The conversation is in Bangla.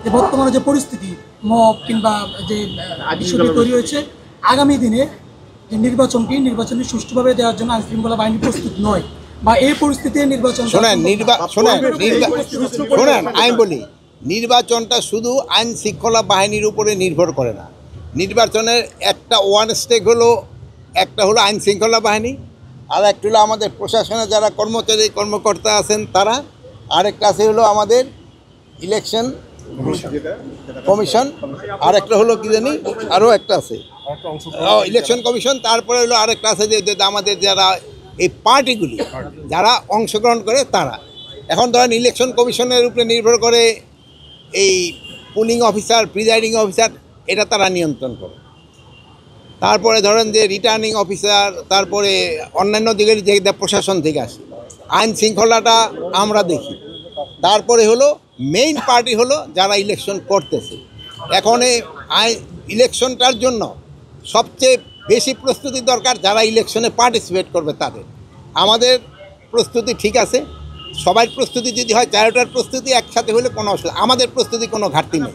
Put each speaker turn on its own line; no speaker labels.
যে বর্তমানে যে পরিস্থিতি মব কিংবা যে বিষয়টি তৈরি হয়েছে, আগামী দিনে যে নির্বাচনটি সুষ্ঠুভাবে দেওয়ার জন্য আইনশৃঙ্খলা বাহিনী প্রস্তুত নয়, বা এই পরিস্থিতিতে নির্বাচন
শোনেন আমি বলি, নির্বাচনটা শুধু আইন শৃঙ্খলা বাহিনীর উপরে নির্ভর করে না। নির্বাচনের একটা ওয়ান স্টেক হলো, একটা হলো আইন শৃঙ্খলা বাহিনী, আর একটা হলো আমাদের প্রশাসনে যারা কর্মকর্তা আছেন তারা, আরেকটা আছে হলো আমাদের ইলেকশন কমিশন, আর একটা হলো কি জানি আরও একটা আছে ইলেকশন কমিশন, তারপরে হলো আরেকটা আছে যে আমাদের যারা এই পার্টিগুলি যারা অংশগ্রহণ করে তারা। এখন ধরেন ইলেকশন কমিশনের উপরে নির্ভর করে এই পুলিং অফিসার, প্রিজাইডিং অফিসার, এটা তারা নিয়ন্ত্রণ করে। তারপরে ধরেন যে রিটার্নিং অফিসার, তারপরে অন্যান্য দিকের যে প্রশাসন থেকে আসে, আইন শৃঙ্খলাটা আমরা দেখি। তারপরে হলো মেইন পার্টি হলো যারা ইলেকশন করতেছে। এখন এই ইলেকশনটার জন্য সবচেয়ে বেশি প্রস্তুতি দরকার যারা ইলেকশনে পার্টিসিপেট করবে তাদের। আমাদের প্রস্তুতি ঠিক আছে, সবার প্রস্তুতি যদি হয়, চারোটার প্রস্তুতি একসাথে হলে কোনো অসুবিধা, আমাদের প্রস্তুতি কোনো ঘাটতি নেই।